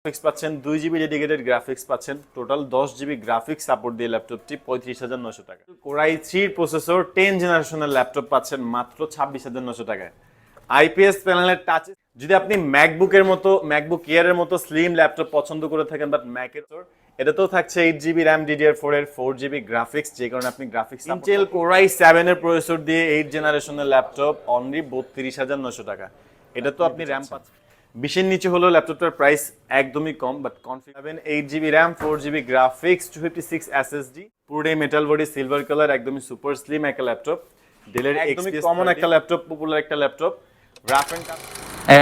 Graphics পাচ্ছেন 2 GB dedicated graphics পাচ্ছেন total 10 GB graphics support দিয়ে ল্যাপটপটি 35,900 টাকা। কোরাই 3 প্রসেসর 10 জেনারেশনের ল্যাপটপ পাচ্ছেন মাত্র 26,900 টাকায়। আইপিএস প্যানেলের টাচ, যদি আপনি ম্যাকবুক এয়ারের মতো স্লিম ল্যাপটপ পছন্দ করে থাকেন বাট ম্যাকের, এটাতেও থাকছে 8 জিবি র্যাম DDR4 এর 4 জিবি গ্রাফিক্স, যে কারণে আপনি গ্রাফিক্স ইন্টেল কোরাই 7 এর প্রসেসর দিয়ে 8 জেনারেশনের ল্যাপটপ অনলি 32,900 টাকা। এটা তো আপনি র্যাম পাচ্ছেন 20 এর নিচে হলো ল্যাপটপটার প্রাইস একদমই কম, but configuration 8 GB RAM 4 GB graphics 256 SSD, পুরোটাই মেটাল বডি সিলভার কালার, একদমই সুপার স্লিম একটা ল্যাপটপ, ডেলের একদমই কমন একটা ল্যাপটপ, পপুলার একটা ল্যাপটপ। রাফ এন্ড টাফ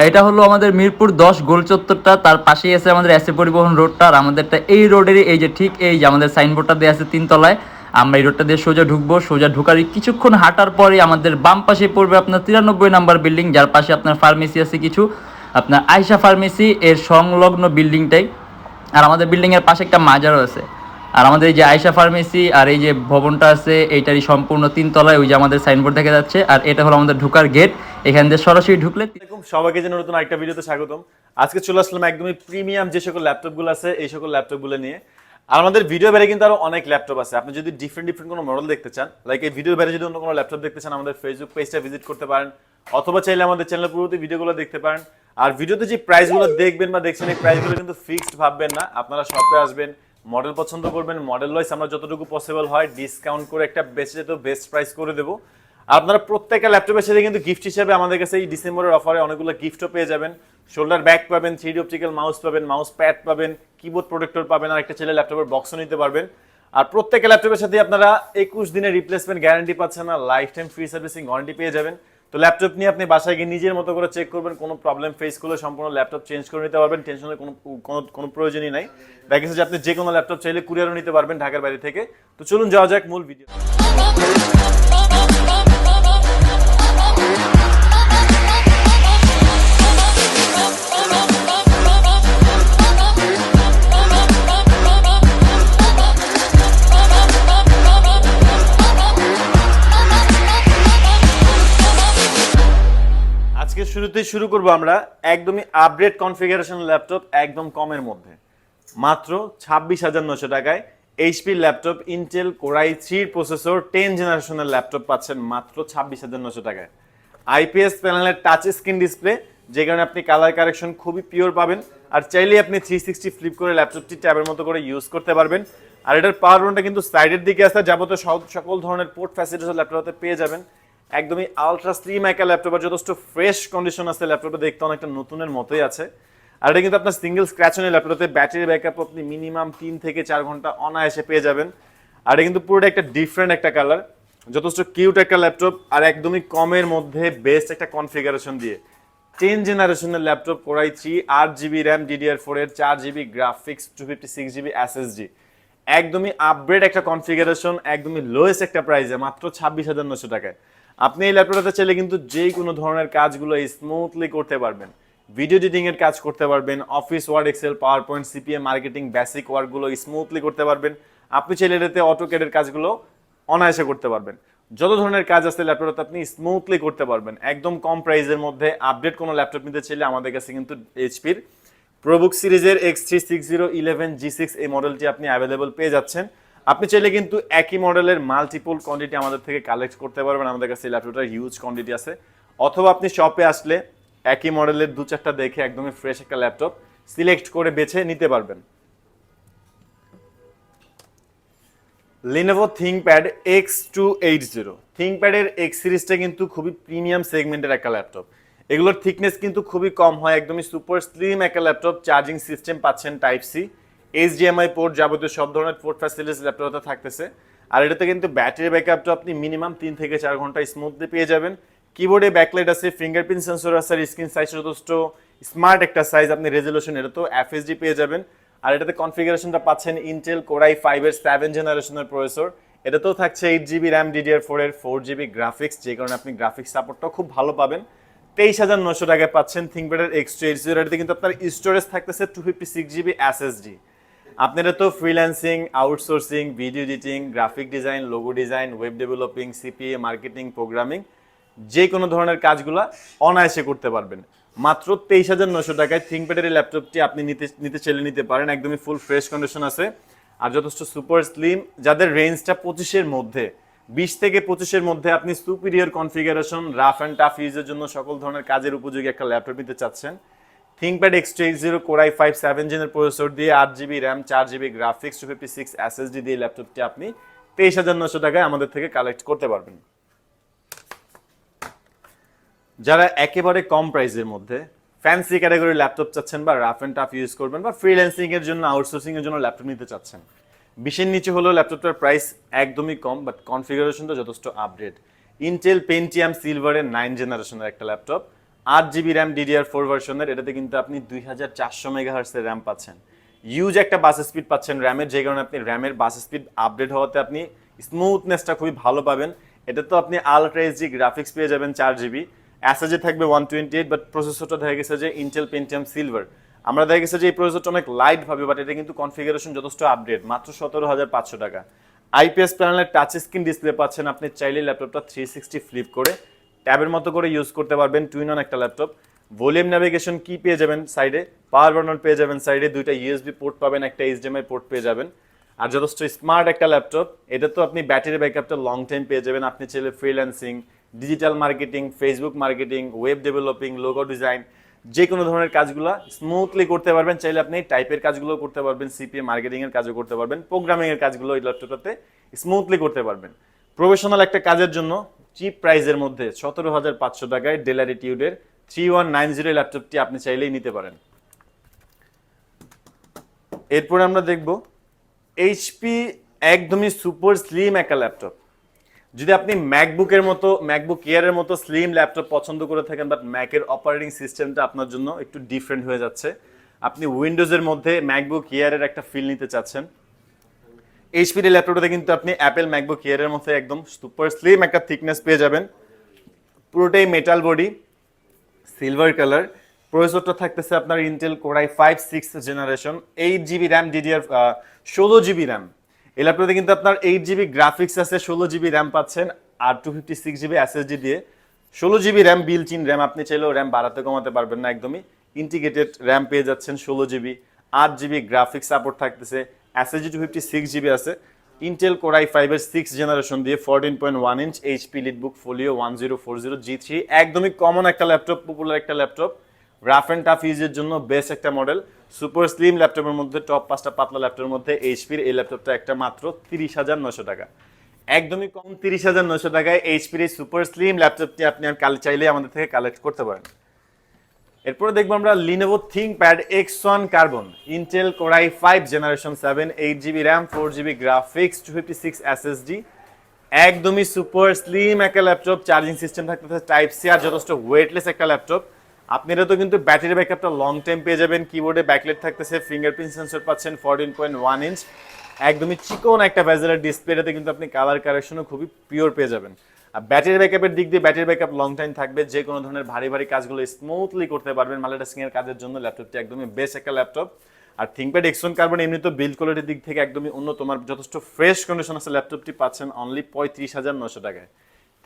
এটা হলো আমাদের মিরপুর 10 গোল চত্বরটা, তার পাশেই আছে আমাদের এসএ পরিবহন রোডটা, আর আমাদেরটা এই রোডেরই এই যে ঠিক এই যে আমাদের সাইনবোর্ডটা দেওয়া আছে 3 তলায়। আমরা এই রোডটা দিয়ে সোজা ঢুকবো, সোজা ঢুকারই কিছুক্ষণ হাঁটার পরে আমাদের বাম পাশে পড়বে আপনার 93 নাম্বার বিল্ডিং, যার পাশে আপনার ফার্মেসি আছে কিছু, আপনার আয়শা ফার্মেসি এর সংলগ্ন বিল্ডিংটাই। আর আমাদের বিল্ডিংয়ের পাশে একটা মাজারও আছে। আর আমাদের এই যে আয়শা ফার্মেসি আর এই যে ভবনটা আছে এইটারই সম্পূর্ণ 3 তলায়, ওই যে আমাদের সাইনবোর্ড দেখা যাচ্ছে। আর এটা হলো আমাদের ঢোকার গেট, এখান দিয়ে সরাসরি ঢুকলে। সবাইকে জানাই নতুন আরেকটা ভিডিওতে স্বাগতম। আজকে চলে আসলাম একদমই প্রিমিয়াম যে সকল ল্যাপটপগুলো আছে এই সকল ল্যাপটপগুলো নিয়ে। আর আমাদের ভিডিও বাইরে কিন্তু আরো অনেক ল্যাপটপ আছে, আপনি যদি ডিফারেন্ট কোনো মডেল দেখতে চান, লাইক এই ভিডিও বাইরে যদি অন্য কোনো ল্যাপটপ দেখতে চান, আমাদের ফেসবুক পেজটা ভিজিট করতে পারেন, অথবা চাইলে আমাদের চ্যানেলের পূর্ববর্তী ভিডিওগুলো দেখতে পারেন। আর ভিডিওতে যে প্রাইসগুলো দেখবেন বা দেখছেন, এই প্রাইসগুলো কিন্তু ফিক্সড ভাববেন না, আপনারা শপে আসবেন, মডেল পছন্দ করবেন, মডেল ওয়াইজ আমরা যতটুকু পসিবল হয় ডিসকাউন্ট করে একটা বেস্ট প্রাইস করে দেবো। আপনারা প্রত্যেকটা ল্যাপটপের সাথে কিন্তু গিফট হিসেবে আমাদের কাছে এই ডিসেম্বরের অফারে অনেকগুলো গিফটও পেয়ে যাবেন। শোল্ডার ব্যাগ পাবেন, 3D অপটিক্যাল মাউস পাবেন, মাউস প্যাড পাবেন, কিবোর্ড প্রোটেক্টর পাবেন, আর একটা ছেলে ল্যাপটপের বক্সও নিতে পারবেন। আর প্রত্যেকটা ল্যাপটপের সাথে আপনারা 21 দিনের রিপ্লেসমেন্ট গ্যারান্টি পাচ্ছেন, আর life time free servicing warranty পেয়ে যাবেন। তো ল্যাপটপ নিয়ে আপনি বাসায় গিয়ে নিজের মতো করে চেক করবেন, কোনো প্রবলেম ফেস করলে সম্পূর্ণ ল্যাপটপ চেঞ্জ করে নিতে পারবেন, টেনশনের কোনো প্রয়োজনই নাই। দেখা গেছে যে আপনি যে কোনো ল্যাপটপ চাইলে কুরিয়ারও নিতে পারবেন ঢাকার বাইরে থেকে। তো চলুন যাওয়া যাক মূল ভিডিও। শুরুতেই শুরু করবো আমরা একদমই আপডেট কনফিগারেশন ল্যাপটপ, একদম কমের মধ্যে মাত্র 26,900 টাকায় HP laptop Intel core i 3 processor 10 জেনারেশনের ল্যাপটপ পাচ্ছেন মাত্র 26,900 টাকায়। আইপিএস প্যানেলের টাচ স্ক্রিন ডিসপ্লে, যে কারণে আপনি কালার কারেকশন খুবই পিওর পাবেন, আর চাইলেই আপনি 360 ফ্লিপ করে ল্যাপটপটি ট্যাবের মতো করে ইউজ করতে পারবেন। আর এটার পাওয়ার বাটনটা কিন্তু সাইডের দিকে আছে, যাবতীয় সকল ধরনের পোর্ট ফ্যাসিলিটিস ল্যাপটপে পেয়ে যাবেন। একদমই আলট্রা স্লিম একটা ল্যাপটপ, আর যথেষ্ট ফ্রেশ কন্ডিশন আছে, ল্যাপটপটা দেখতে অনেকটা নতুনের মতোই আছে। আর এটা কিন্তু আপনার সিঙ্গেল স্ক্র্যাচ নেই, ল্যাপটপে ব্যাটারি ব্যাকআপ আপনি মিনিমাম 3 থেকে 4 ঘন্টা অনায়াসে পেয়ে যাবেন। আর এটা কিন্তু পুরোটা একটা ডিফারেন্ট একটা কালার, যথেষ্ট কিউট একটা ল্যাপটপ, আর একদমই কমের মধ্যে বেস্ট একটা কনফিগারেশন দিয়ে 10 জেনারেশনের laptop core i 3 8 GB RAM DDR4 এর 4 জিবি গ্রাফিক্স 256 জিবি এসএসডি, একদমই আপগ্রেড একটা কনফিগারেশন, একদমই লোয়েস্ট একটা প্রাইসে মাত্র 26,900 টাকায়। আপনি এই ল্যাপটপটাতে চাইলে কিন্তু যে কোনো ধরনের কাজগুলো স্মুথলি করতে পারবেন, ভিডিও এডিটিং এর কাজ করতে পারবেন, Office Word, Excel, PowerPoint, CPM, marketing, basic ওয়ার্কগুলো স্মুথলি করতে পারবেন। আপনি চাইলে এটাতে অটোক্যাডের কাজগুলো অনায়াসে করতে পারবেন, যত ধরনের কাজ আছে ল্যাপটপটাতে আপনি স্মুথলি করতে পারবেন। একদম কম প্রাইসের মধ্যে আপডেট কোনো ল্যাপটপ নিতে চাইলে আমাদের কাছে কিন্তু এইচপির প্রোবুক সিরিজের X36011G6 এই মডেলটি আপনি অ্যাভেলেবল পেয়ে যাচ্ছেন। আপনি চাইলে কিন্তু একই মডেলের মাল্টিপল কোয়ান্টিটি আমাদের থেকে কালেক্ট করতে পারবেন, আমাদের কাছে ল্যাপটপটার হিউজ কোয়ান্টিটি আছে। অথবা আপনি শপে আসলে একই মডেলের 2-4টা দেখে একদমই ফ্রেশ একটা ল্যাপটপ সিলেক্ট করে বেছে নিতে পারবেন। Lenovo ThinkPad X280, ThinkPad-এর X সিরিজটা কিন্তু খুবই প্রিমিয়াম সেগমেন্টের একটা ল্যাপটপ। এগুলোর থিকনেস কিন্তু খুবই কম হয়, একদমই সুপার স্লিম একটা ল্যাপটপ। চার্জিং সিস্টেম পাচ্ছেন টাইপ সি, HDMI পোর্ট, যাবতীয় সব ধরনের পোর্ট ফ্যাসিলিটিস ল্যাপটপে থাকতেছে। আর এটাতে কিন্তু ব্যাটারি ব্যাকআপটা আপনি মিনিমাম 3 থেকে 4 ঘন্টা স্মুথলি পেয়ে যাবেন। কিবোর্ডে ব্যাকলাইট আছে, ফিঙ্গারপ্রিন্ট সেন্সর আছে, আর স্ক্রিন সাইজ যথেষ্ট স্মার্ট একটা সাইজ, আপনি রেজলিউশন এটা তো FHD পেয়ে যাবেন। আর এটাতে কনফিগারেশনটা পাচ্ছেন ইন্টেল কোরাই 5 এর 7 জেনারেশনের প্রসেসর, এটাতেও থাকছে 8 জিবি র্যাম DDR4 এর 4 জিবি গ্রাফিক্স, যে কারণে আপনি গ্রাফিক্স সাপোর্টটাও খুব ভালো পাবেন। 23,900 টাকায় পাচ্ছেন ThinkPad-এর X280, এটাতে কিন্তু আপনার স্টোরেজ থাকতেছে 256 জিবি এসএসডি। আপনারা তো freelancing, outsourcing, video editing, graphic design, logo design, web developing, CPA, marketing, programming, যে কোনো ধরনের কাজগুলো অনায়াসে করতে পারবেন। মাত্র 23,900 টাকায় থিংকপ্যাডের এই ল্যাপটপটি আপনি নিতে চাইলে নিতে পারেন। একদমই ফুল ফ্রেশ কন্ডিশন আছে আর যথেষ্ট সুপার স্লিম। যাদের রেঞ্জটা 25-এর মধ্যে, 20 থেকে 25-এর মধ্যে আপনি superior configuration, rough and tough ইউজের জন্য সকল ধরনের কাজের উপযোগী একটা ল্যাপটপ নিতে চাচ্ছেন, ThinkPad X280 Core i5 7 জেনের processor দিয়ে 8GB RAM 4GB graphics 256 SSD দিয়ে ল্যাপটপটি আপনি 23,900 টাকায় আমাদের থেকে কালেক্ট করতে পারবেন। যারা একেবারে কম প্রাইসের মধ্যে ফ্যান্সি ক্যাটাগরির ল্যাপটপ চাচ্ছেন বা রাফ অ্যান্ড টাফ ইউজ করবেন বা ফ্রিল্যান্সিং এর জন্য, আউটসোর্সিং এর জন্য ল্যাপটপ নিতে চাচ্ছেন, 20-এর নিচে হলেও ল্যাপটপটার প্রাইস একদমই কম, বাট কনফিগারেশনটা যথেষ্ট আপডেট। ইন্টেল পেন্টিয়াম সিলভারের 9 জেনারেশনের একটা ল্যাপটপ, 8GB RAM DDR4 ভার্সনের, এটাতে কিন্তু আপনি 2400 মেগাহার্টসের র্যাম পাচ্ছেন, ইউজ একটা বাস স্পিড পাচ্ছেন র্যামের, যে কারণে আপনি র্যামের বাস স্পিড আপডেট হওয়াতে আপনি স্মুথনেসটা খুবই ভালো পাবেন। এটা তো আপনি আলট্রা এইচডি গ্রাফিক্স পেয়ে যাবেন 4GB, এসএসডি থাকবে 128, বাট প্রসেসরটা দেখা গেছে যে ইন্টেল পেন্টিয়াম সিলভার। আমরা দেখা গেছে যে এই প্রসেসরটা অনেক লাইট ভাবে, বাট এটা কিন্তু কনফিগারেশন যথেষ্ট আপডেট, মাত্র 17,500 টাকা। আইপিএস প্যানেলের টাচ স্ক্রিন ডিসপ্লে পাচ্ছেন, আপনি চাইলে ল্যাপটপটা 360 ফ্লিপ করে ট্যাবের মতো করে ইউজ করতে পারবেন। টুইন অন একটা ল্যাপটপ, ভলিউম ন্যাভিগেশন কি পেয়ে যাবেন সাইডে, পাওয়ার বাটন পেয়ে যাবেন সাইডে, দুইটা ইউএসবি পোর্ট পাবেন, একটা এইচডিএমআই পোর্ট পেয়ে যাবেন। আর যথেষ্ট স্মার্ট একটা ল্যাপটপ, এটা তো আপনি ব্যাটারি ব্যাকআপটা লং টাইম পেয়ে যাবেন। আপনি চাইলে freelancing, digital marketing, Facebook marketing, web developing, logo design, যে কোনো ধরনের কাজগুলো স্মুথলি করতে পারবেন। চাইলে আপনি টাইপের কাজগুলো করতে পারবেন, সিপিএ মার্কেটিং এর কাজও করতে পারবেন, প্রোগ্রামিং এর কাজগুলো এই ল্যাপটপটাতে স্মুথলি করতে পারবেন। প্রফেশনাল একটা কাজের জন্য চিপ প্রাইসের মধ্যে 17,500 টাকায় ডেল ল্যাটিটিউডের 3190 ল্যাপটপটি আপনি চাইলেই নিতে পারেন। এরপর আমরা দেখব এইচপি একদমই সুপার স্লিম একটা ল্যাপটপ। যদি আপনি ম্যাকবুকের মতো, ম্যাকবুক এয়ারের মতো স্লিম ল্যাপটপ পছন্দ করে থাকেন, বাট ম্যাকের অপারেটিং সিস্টেমটা আপনার জন্য একটু ডিফারেন্ট হয়ে যাচ্ছে, আপনি উইন্ডোজের মধ্যে ম্যাকবুক এয়ারের একটা ফিল নিতে চাচ্ছেন, এইচপির ল্যাপটপটাতে কিন্তু আপনি অ্যাপেল ম্যাকবুক এয়ারের মধ্যে একদম সুপার স্লিম একটা থিকনেস পেয়ে যাবেন। পুরোটাই মেটাল বডি, সিলভার কালার, প্রসেসরটা থাকতেছে আপনার Intel core i5 6th generation, 8GB RAM DDR 16GB RAM। এই ল্যাপটপে কিন্তু আপনার 8GB গ্রাফিক্স আছে, 16GB RAM পাচ্ছেন আর 256GB SSD দিয়ে। 16GB RAM built in RAM, আপনি চাইলেও RAM বাড়াতে কমাতে পারবেন না, একদমই ইন্টিগ্রেটেড RAM পেয়ে যাচ্ছেন 16GB, 8GB গ্রাফিক্স সাপোর্ট থাকতেছে, SSD 256GB আছে। ইন্টেল কোর i5 এর 6th জেনারেশন দিয়ে 14.1 inch HP EliteBook folio 1040 G3, একদমই কমন একটা ল্যাপটপ, পপুলার একটা ল্যাপটপ, রাফ অ্যান্ড টাফ ইউজের জন্য বেস্ট একটা মডেল। সুপার স্লিম ল্যাপটপের মধ্যে টপ 5টা পাতলা ল্যাপটপের মধ্যে এইচপির এই ল্যাপটপটা একটা মাত্র 30,900 টাকা, একদমই কম 30,900 টাকায় এইচপির এই সুপার স্লিম ল্যাপটপটি আপনি আর চাইলে আমাদের থেকে কালেক্ট করতে পারেন। এরপরে দেখবো আমরা Lenovo ThinkPad X1 carbon, Intel core i5 generation 7, 8GB RAM 4GB graphics 256 SSD, একদমই সুপার স্লিম একটা ল্যাপটপ। চার্জিং সিস্টেম থাকতেছে টাইপ সি আর যথেষ্ট ওয়েটলেস একটা ল্যাপটপ। আপনি এটা তো কিন্তু ব্যাটারি ব্যাকআপটা লং টাইম পেয়ে যাবেন। কিবোর্ডে ব্যাকলাইট থাকতেছে, ফিঙ্গারপ্রিন্ট সেন্সর পাচ্ছেন 14.1 ইঞ্চ, একদমই চিকন একটা ভেজেলের ডিসপ্লেটাতে কিন্তু আপনি কালার কারেকশনও খুবই পিওর পেয়ে যাবেন। আর ব্যাটারি ব্যাকআপের দিক দিয়ে ব্যাটারি ব্যাকআপ লং টাইম থাকবে, যে কোনো ধরনের ভারী ভারী কাজগুলো স্মুথলি করতে পারবেন। মাল্টিটাস্কিং এর কাজের জন্য ল্যাপটপটি একদমই বেস্ট একটা ল্যাপটপ। আর থিংকপ্যাড X1 কার্বন এমনি তো বিল্ড কোয়ালিটির দিক থেকে একদমই উন্নত, তোমার যথেষ্ট ফ্রেশ কন্ডিশন আছে। ল্যাপটপটি পাচ্ছেন অনলি 35,900 টাকায়।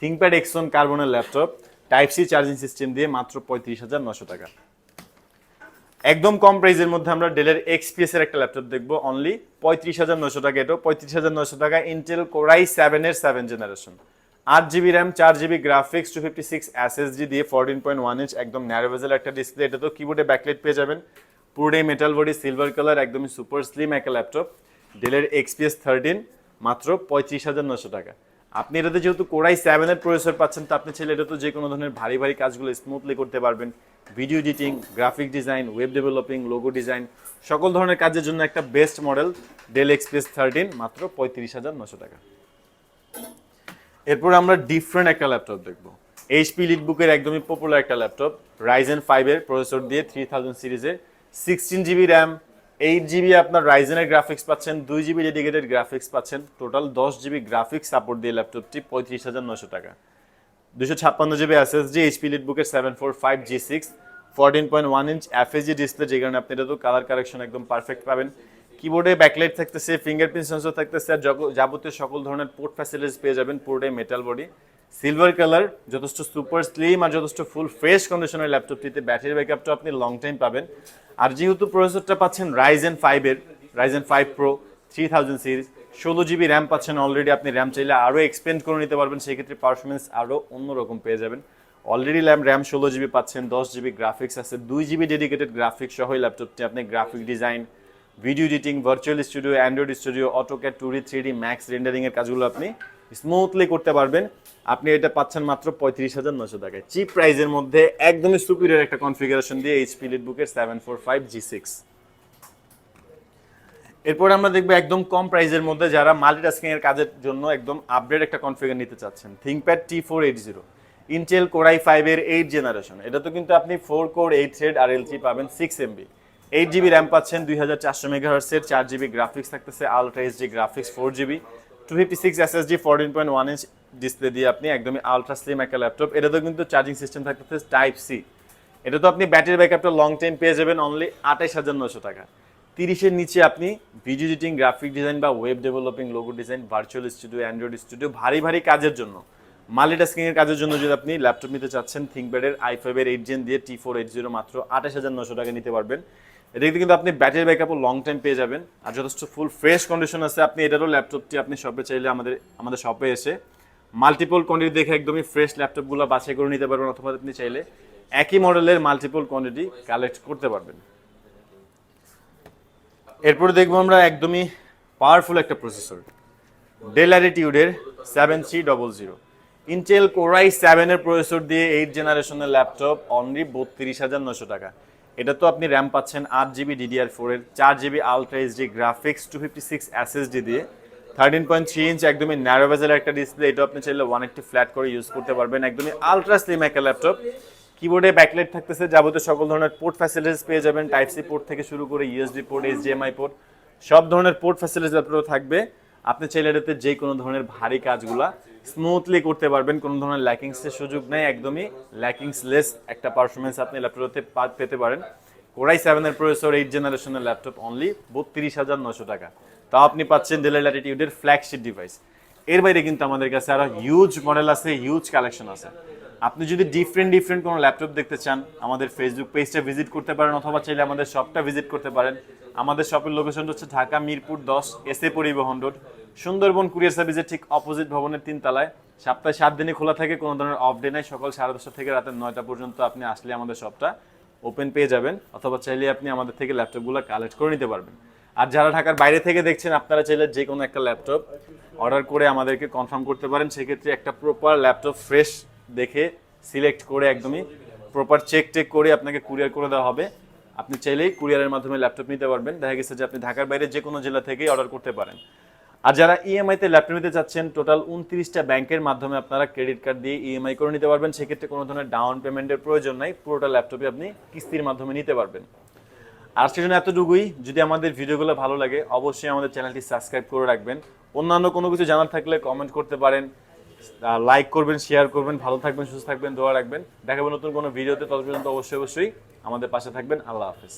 থিংকপ্যাড X1 কার্বনের laptop type C charging system দিয়ে মাত্র 35,900 টাকা। একদম কম প্রাইসের মধ্যে আমরা ডেলের XPS এর একটা ল্যাপটপ দেখবো, অনলি 35,900 টাকা। এটাও 35,900 টাকা, ইন্টেল কোর i7 এর 7 generation, 8GB RAM 4GB graphics 256 SSD দিয়ে 14.1 ইঞ্চ, একদম ন্যারো বেজেল একটা ডিসপ্লে। এটা তো কিবোর্ডে ব্যাকলাইট পেয়ে যাবেন, পুরোটাই মেটাল বডি, সিলভার কালার, একদমই সুপার স্লিম একটা ল্যাপটপ। ডেলের XPS 13 মাত্র 35,900 টাকা। আপনি এটাতে যেহেতু কোর i7 এর প্রসেসর পাচ্ছেন, তো আপনি চাইলে এটা তো যে কোনো ধরনের ভারী ভারী কাজগুলো স্মুথলি করতে পারবেন। Video editing, graphic design, web developing, logo design, সকল ধরনের কাজের জন্য একটা বেস্ট মডেল ডেল XPS 13 মাত্র 35,900 টাকা। এরপর আমরা ডিফারেন্ট একটা ল্যাপটপ দেখবো, এইচপি লিটবুকের একদমই পপুলার একটা ল্যাপটপ, রাইজেন 5 এর প্রসেসর দিয়ে 3000 সিরিজের, 16GB RAM, 8GB আপনার রাইজেনের গ্রাফিক্স পাচ্ছেন, 2GB ডেডিকেটেড গ্রাফিক্স পাচ্ছেন, টোটাল 10GB গ্রাফিক্স সাপোর্ট দিয়ে ল্যাপটপটি 35,900 টাকা। 256GB SSD, এইচপি লিটবুকের 745G6, 14.1 ইঞ্চ FHD ডিসপ্লে, যে কারণে আপনি এটা তো কালার কারেকশন একদম পারফেক্ট পাবেন। কিবোর্ডে ব্যাকলাইট থাকতেছে, ফিঙ্গারপ্রিন্ট সেন্সর থাকতেছে, আর যাবতীয় সকল ধরনের পোর্ট ফ্যাসিলিটিস পেয়ে যাবেন। পুরোটাই মেটাল বডি, সিলভার কালার, যথেষ্ট সুপার স্লিম আর যথেষ্ট ফুল ফ্রেশ কন্ডিশনের ল্যাপটপটিতে ব্যাটারি ব্যাকআপটা আপনি লং টাইম পাবেন। আর যেহেতু প্রসেসরটা পাচ্ছেন Ryzen 5 pro 3000 series, 16 GB RAM পাচ্ছেন অলরেডি। আপনি র্যাম চাইলে আরও এক্সপেন্ড করে নিতে পারবেন, সেক্ষেত্রে পারফরমেন্স আরও অন্যরকম পেয়ে যাবেন। অলরেডি র্যাম 16 GB পাচ্ছেন, 10 GB গ্রাফিক্স আছে, 2 GB ডেডিকেটেড গ্রাফিক্স সহ এই ল্যাপটপটি আপনি graphic design, video editing, virtual studio, Android studio, AutoCAD, 2D 3D max rendering এর কাজগুলো আপনি স্মুথলি করতে পারবেন। আপনি এটা পাচ্ছেন মাত্র 35,900 টাকায়, চিপ প্রাইজের মধ্যে একদমই সুপিরিয়র একটা কনফিগারেশন দিয়ে এইচপি লিটবুকের 745G6। এরপর আমরা দেখবো একদম কম প্রাইজের মধ্যে যারা মাল্টিটাস্কিং এর কাজের জন্য একদম আপডেট একটা কনফিগার নিতে চাচ্ছেন, ThinkPad T480, Intel core i5 এর 8 জেনারেশন। এটা তো কিন্তু আপনি 4 কোর 8 থ্রেড আর এল3 পাবেন, 6 MB, 8 GB র্যাম পাচ্ছেন, 2400 MHz এর 4 GB গ্রাফিক্স থাকতেছে, ultra HD graphics 4 GB, 256 SSD 14.1 inch display দিয়ে আপনি একদমই আলট্রা স্লিম একটা ল্যাপটপ। এটা তো কিন্তু চার্জিং সিস্টেম থাকতেছে টাইপ সি। এটা তো আপনি ব্যাটারি ব্যাকআপটা লং টাইম পেয়ে যাবেন অনলি 28,900 টাকা। 30-এর নিচে আপনি ভিডিও এডিটিং, গ্রাফিক ডিজাইন বা web developing, logo design, virtual studio, Android studio, ভারী কাজের জন্য, মাল্টিটাস্কিং এর কাজের জন্য যদি আপনি ল্যাপটপ নিতে চাচ্ছেন, থিংকপ্যাডের i5 এর 8 জেন দিয়ে T480 মাত্র 28,900 টাকা নিতে পারবেন। এটাতে কিন্তু আপনি ব্যাটারি ব্যাকআপও লং টাইম পেয়ে যাবেন আর যথেষ্ট ফুল ফ্রেশ কন্ডিশন আছে। আপনি এটারও ল্যাপটপটি আপনি শপে চাইলে আমাদের শপে এসে মাল্টিপল কোয়ান্টিটি দেখে একদমই ফ্রেশ ল্যাপটপগুলো বাছাই করে নিতে পারবেন, অথবা আপনি চাইলে একই মডেলের মাল্টিপল কোয়ান্টিটি কালেক্ট করতে পারবেন। এরপরে দেখবো আমরা একদমই পাওয়ারফুল একটা প্রসেসর, ডেল ল্যাটিটিউডের 7300, ইন্টেল কোর i7 এর প্রসেসর দিয়ে 8 জেনারেশনের ল্যাপটপ অনলি 32,900 টাকা। এটা তো আপনি র্যাম পাচ্ছেন 8 GB DDR4 এর, 4 GB ultra HD graphics, 256 SSD দিয়ে, 13.3 ইঞ্চ একদমই ন্যারো বেজেল একটা ডিসপ্লে। এটা আপনি চাইলে 180 ফ্ল্যাট করে ইউজ করতে পারবেন, একদমই আলট্রা স্লিম একটা ল্যাপটপ। কিবোর্ডে ব্যাকলাইট থাকতেছে, যাবতীয় সকল ধরনের পোর্ট ফ্যাসিলিটিস পেয়ে যাবেন, টাইপ সি পোর্ট থেকে শুরু করে ইউএসবি পোর্ট, এইচডিএমআই পোর্ট, সব ধরনের পোর্ট ফ্যাসিলিটিস আপনারও থাকবে। আপনি চাইলে এটাতে যে কোনো ধরনের ভারী কাজগুলা স্মুথলি করতে পারবেন, কোনো ধরনের ল্যাকিংসের সুযোগ নেই, একদমই ল্যাকিংসলেস একটা পারফরমেন্স আপনি ল্যাপটপে পেতে পারেন। কোর i7 এর প্রসেসর 8 জেনারেশনের ল্যাপটপ অনলি 32,900 টাকা। তাও আপনি পাচ্ছেন ডেল ল্যাটিটিউডের ফ্ল্যাগশিপ ডিভাইস। এর বাইরে কিন্তু আমাদের কাছে আরো হিউজ মডেল আছে, হিউজ কালেকশন আছে। আপনি যদি ডিফারেন্ট কোনো ল্যাপটপ দেখতে চান, আমাদের ফেসবুক পেজটা ভিজিট করতে পারেন, অথবা চাইলে আমাদের শপটা ভিজিট করতে পারেন। আমাদের শপের লোকেশনটা হচ্ছে ঢাকা মিরপুর 10 এসএ পরিবহন রোড, সুন্দরবন কুরিয়ার সার্ভিসের ঠিক অপোজিট ভবনের 3 তলায়। সপ্তাহে 7 দিনই খোলা থাকে, কোনো ধরনের অফ ডে নাই। সকাল 10:30 থেকে রাতের 9টা পর্যন্ত আপনি আসলে আমাদের শপটা ওপেন পেয়ে যাবেন, অথবা চাইলে আপনি আমাদের থেকে ল্যাপটপগুলো কালেক্ট করে নিতে পারবেন। আর যারা ঢাকার বাইরে থেকে দেখছেন, আপনারা চাইলে যে কোনো একটা ল্যাপটপ অর্ডার করে আমাদেরকে কনফার্ম করতে পারেন। সেক্ষেত্রে একটা প্রপার ল্যাপটপ ফ্রেশ দেখে সিলেক্ট করে একদমই প্রপার চেক করে আপনাকে কুরিয়ার করে দেওয়া হবে। আপনি চাইলেই কুরিয়ারের মাধ্যমে ল্যাপটপ নিতে পারবেন। দেখা গেছে যে আপনি ঢাকার বাইরে যে কোনো জেলা থেকেই অর্ডার করতে পারেন। আর যারা ইএমআইতে ল্যাপটপ নিতে চাচ্ছেন, টোটাল 29টা ব্যাংকের মাধ্যমে আপনারা ক্রেডিট কার্ড দিয়ে ইএমআই করে নিতে পারবেন। সেক্ষেত্রে কোনো ধরনের ডাউন পেমেন্টের প্রয়োজন নাই, পুরোটা ল্যাপটপে আপনি কিস্তির মাধ্যমে নিতে পারবেন। আর সেজন্য এতটুকুই, যদি আমাদের ভিডিওগুলো ভালো লাগে অবশ্যই আমাদের চ্যানেলটি সাবস্ক্রাইব করে রাখবেন। অন্যান্য কোনো কিছু জানার থাকলে কমেন্ট করতে পারেন, লাইক করবেন, শেয়ার করবেন। ভালো থাকবেন, সুস্থ থাকবেন, দোয়া রাখবেন। দেখাবো নতুন কোনো ভিডিওতে। তত পর্যন্ত অবশ্যই আমাদের পাশে থাকবেন। আল্লাহ হাফেজ।